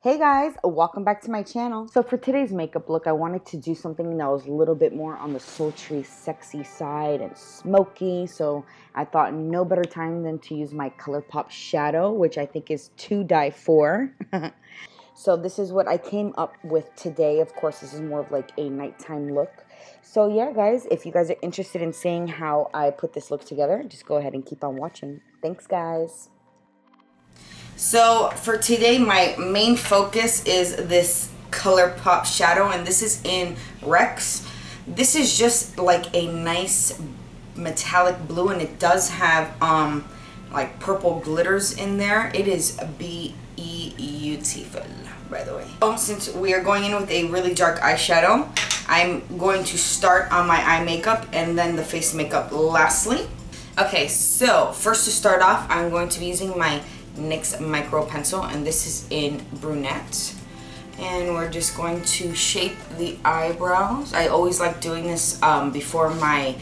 Hey guys, welcome back to my channel. So for today's makeup look, I wanted to do something that was a little bit more on the sultry, sexy side and smoky. So I thought no better time than to use my ColourPop shadow, which I think is to die for. So this is what I came up with today. Of course, this is more of like a nighttime look. So yeah, guys, if you guys are interested in seeing how I put this look together, just go ahead and keep on watching. Thanks, guys. So for today, my main focus is this ColourPop shadow, and this is in Rex. This is just like a nice metallic blue, and it does have like purple glitters in there. It is beautiful, by the way. Since we are going in with a really dark eyeshadow, I'm going to start on my eye makeup and then the face makeup lastly. Okay, so first to start off, I'm going to be using my NYX micro pencil, and this is in brunette, and we're just going to shape the eyebrows. I always like doing this before my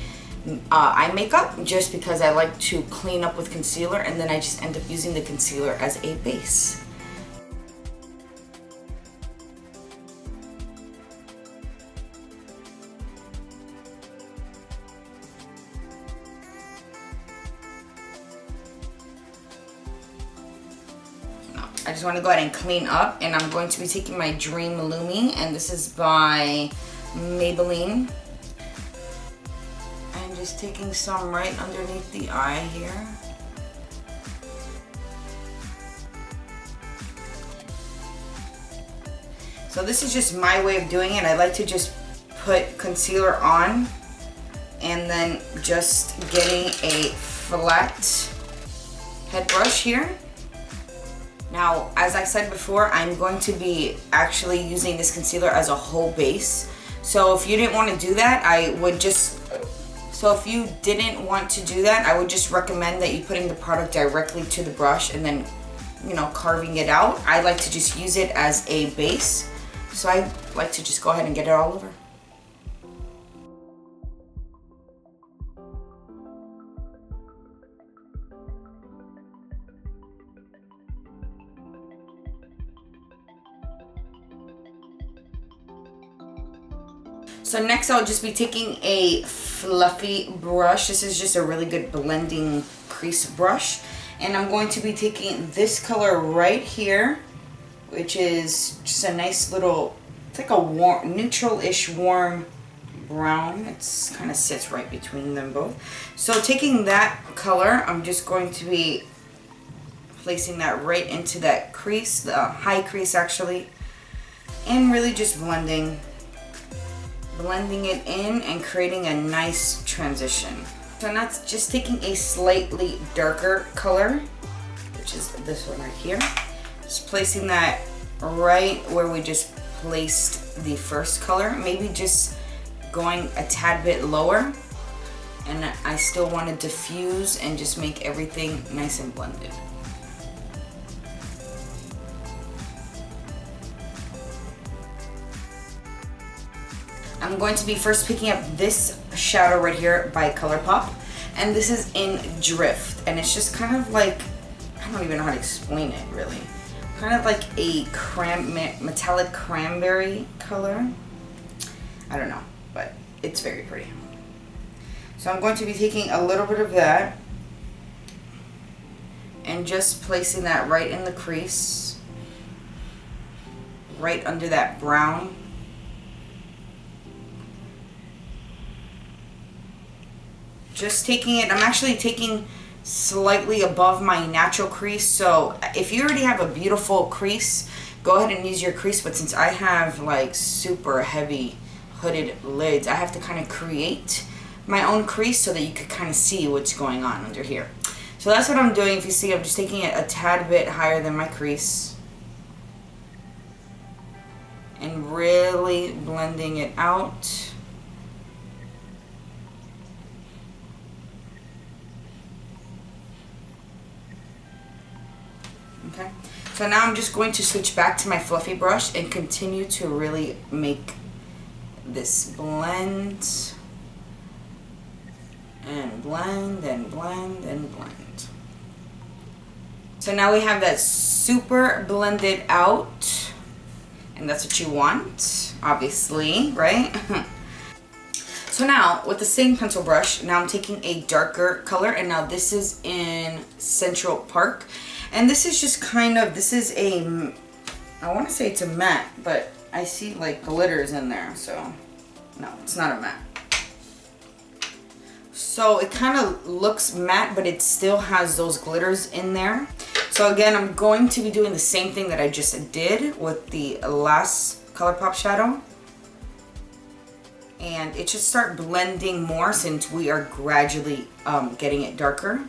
eye makeup, just because I like to clean up with concealer, and then I just end up using the concealer as a base. I just want to go ahead and clean up, and I'm going to be taking my Dream Lumi, and this is by Maybelline. I'm just taking some right underneath the eye here. So this is just my way of doing it. I like to just put concealer on and then just getting a flat head brush here. Now, as I said before, I'm going to be actually using this concealer as a whole base. So if you didn't want to do that, I would just recommend that you putting the product directly to the brush and then, carving it out. I like to just use it as a base. So I like to just go ahead and get it all over. So next I'll just be taking a fluffy brush. This is just a really good blending crease brush. And I'm going to be taking this color right here, which is just a nice little, it's like a warm, neutral-ish warm brown. It kind of sits right between them both. So taking that color, I'm just going to be placing that right into that crease, the high crease actually, and really just blending it in and creating a nice transition. So now it's just taking a slightly darker color, which is this one right here. Just placing that right where we just placed the first color, maybe just going a tad bit lower, and I still want to diffuse and just make everything nice and blended. I'm going to be first picking up this shadow right here by ColourPop, and this is in Drift, and it's just kind of like, I don't even know how to explain it really, kind of like a metallic cranberry color. I don't know, but it's very pretty. So I'm going to be taking a little bit of that and just placing that right in the crease, right under that brown. Just taking it, I'm actually taking slightly above my natural crease. So if you already have a beautiful crease, go ahead and use your crease. But since I have like super heavy hooded lids, I have to kind of create my own crease so that you could kind of see what's going on under here. So that's what I'm doing. If you see, I'm just taking it a tad bit higher than my crease and really blending it out. Okay, so now I'm just going to switch back to my fluffy brush and continue to really make this blend and blend and blend and blend. So now we have that super blended out. And that's what you want, obviously, right? So now, with the same pencil brush, now I'm taking a darker color, and now this is in Central Park. And this is just kind of, this is a, I want to say it's a matte, but I see like glitters in there, so no, it's not a matte. So it kind of looks matte, but it still has those glitters in there. So again, I'm going to be doing the same thing that I just did with the last ColourPop shadow. And it should start blending more since we are gradually getting it darker.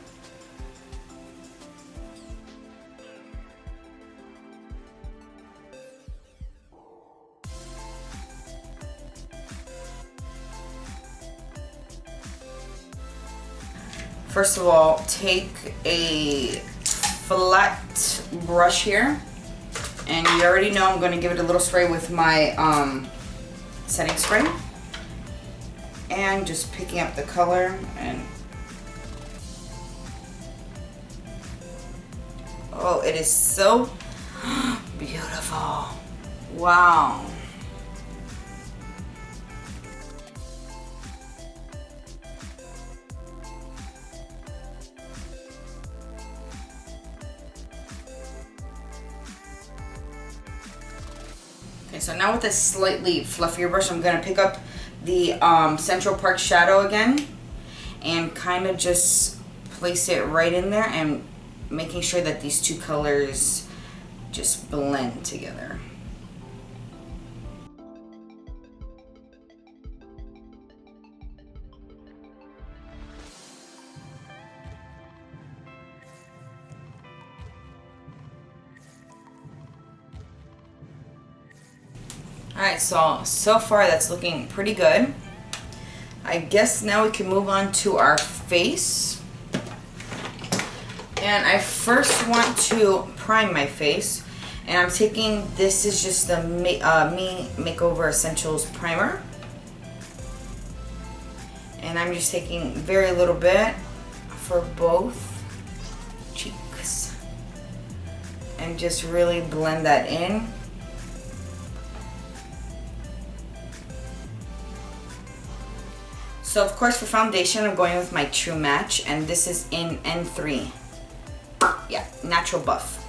First of all, take a flat brush here, and you already know I'm going to give it a little spray with my setting spray, and just picking up the color. And oh, it is so beautiful. Wow. Okay, so now with a slightly fluffier brush, I'm going to pick up the Central Park shadow again and kind of just place it right in there, and making sure that these two colors just blend together. Alright, so far that's looking pretty good. I guess now we can move on to our face. And I first want to prime my face. And I'm taking, this is just the Me Makeover Essentials Primer. And I'm just taking very little bit for both cheeks. And just really blend that in. So of course for foundation, I'm going with my True Match, and this is in N3. Yeah, Natural Buff.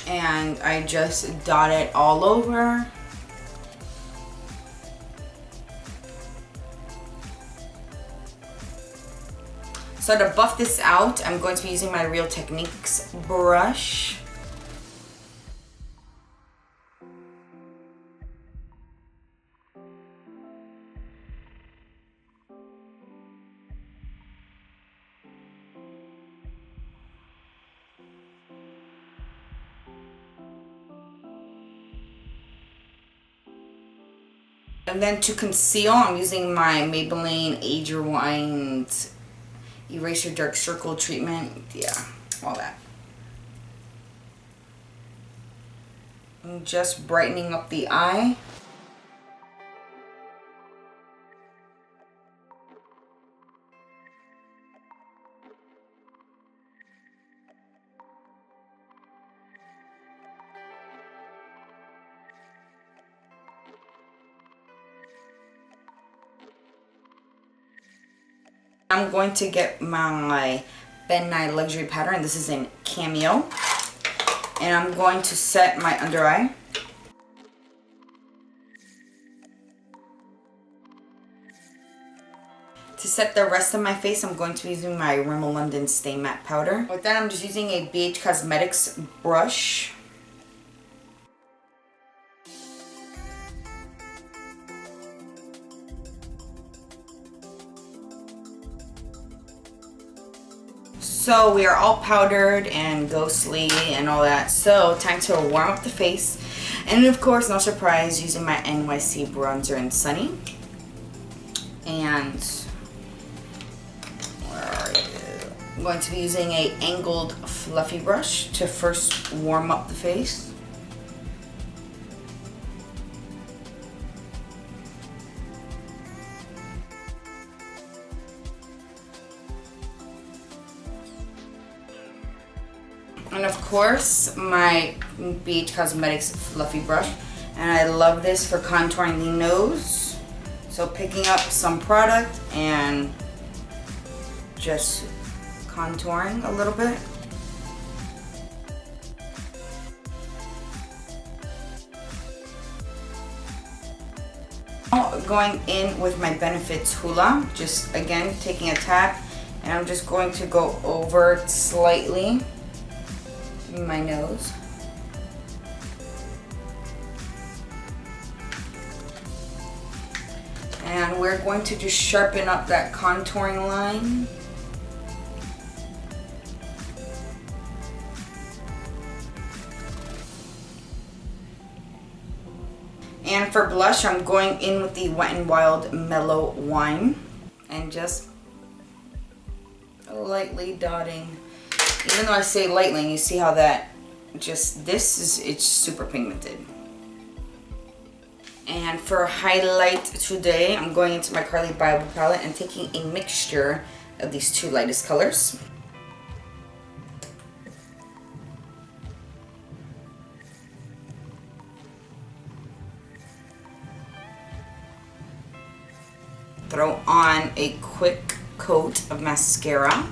And I just dot it all over. So to buff this out, I'm going to be using my Real Techniques brush. And then to conceal, I'm using my Maybelline Age Rewind Eraser Dark Circle treatment. Yeah, all that. And just brightening up the eye. I'm going to get my Ben Nye Luxury Powder, and this is in Cameo. And I'm going to set my under eye. To set the rest of my face, I'm going to be using my Rimmel London Stay Matte Powder. With that, I'm just using a BH Cosmetics brush. So we are all powdered and ghostly and all that. So time to warm up the face. And of course, no surprise, using my NYC bronzer in Sunny. And where are you? I'm going to be using a angled fluffy brush to first warm up the face. And of course, my BH Cosmetics Fluffy Brush. And I love this for contouring the nose. So picking up some product and just contouring a little bit. Now going in with my Benefits Hula, just again taking a tap, and I'm just going to go over slightly my nose. And we're going to just sharpen up that contouring line. And for blush, I'm going in with the Wet n Wild Mellow Wine and just lightly dotting. Even though I say lightly, you see how that it's super pigmented. And for highlight today, I'm going into my Carly Bible palette and taking a mixture of these two lightest colors. Throw on a quick coat of mascara.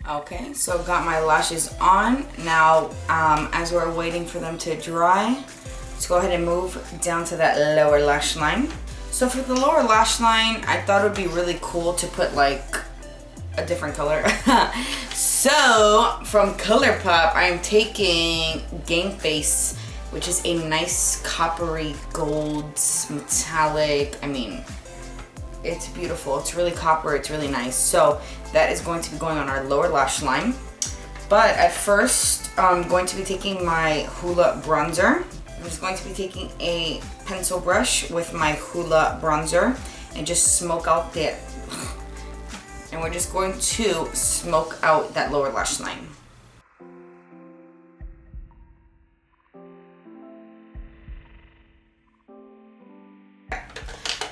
Okay, so got my lashes on. Now, as we're waiting for them to dry, let's go ahead and move down to that lower lash line. So for the lower lash line, I thought it would be really cool to put like a different color. So from ColourPop, I'm taking Game Face, which is a nice coppery gold metallic. I mean, it's beautiful. It's really copper. It's really nice. So that is going to be going on our lower lash line. But at first, I'm going to be taking my Hoola bronzer. I'm just going to be taking a pencil brush with my Hoola bronzer and just smoke out that. And we're just going to smoke out that lower lash line.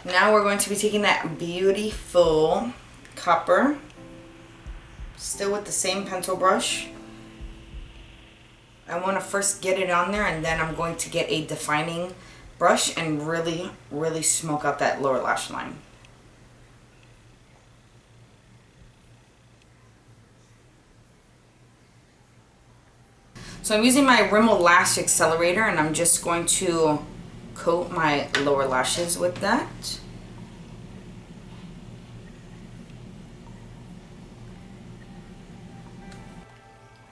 Now we're going to be taking that beautiful copper, still with the same pencil brush. I want to first get it on there, and then I'm going to get a defining brush and really, really smoke out that lower lash line. So I'm using my Rimmel Lash Accelerator, and I'm just going to coat my lower lashes with that.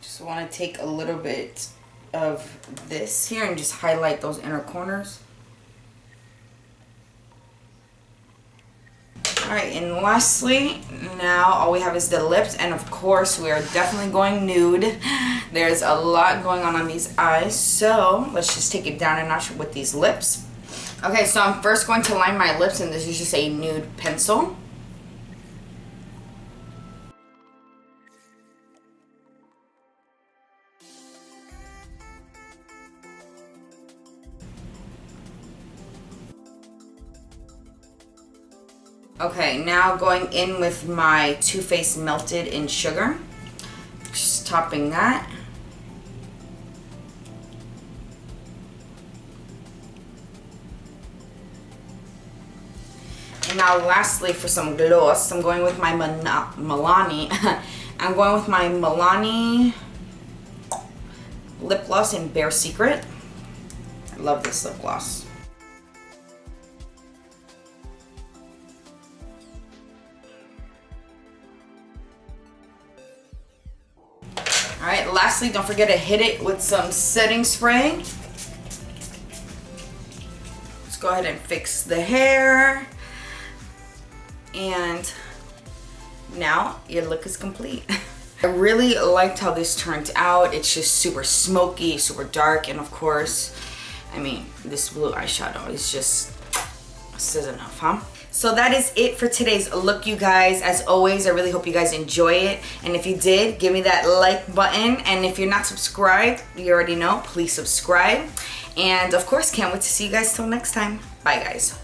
Just want to take a little bit of this here and just highlight those inner corners. Alright, and lastly, now all we have is the lips, and of course we are definitely going nude. There's a lot going on these eyes, so let's just take it down a notch with these lips. Okay, so I'm first going to line my lips, and this is just a nude pencil. Okay, now going in with my Too Faced Melted in Sugar. Just topping that. And now lastly, for some gloss, I'm going with my Milani. I'm going with my Milani lip gloss in Bare Secret. I love this lip gloss. Alright, lastly, don't forget to hit it with some setting spray. Let's go ahead and fix the hair. And now your look is complete. I really liked how this turned out. It's just super smoky, super dark, and of course, I mean, this blue eyeshadow is just says enough, huh? So that is it for today's look, you guys. As always, I really hope you guys enjoy it. And if you did, give me that like button. And if you're not subscribed, you already know, please subscribe. And of course, can't wait to see you guys till next time. Bye, guys.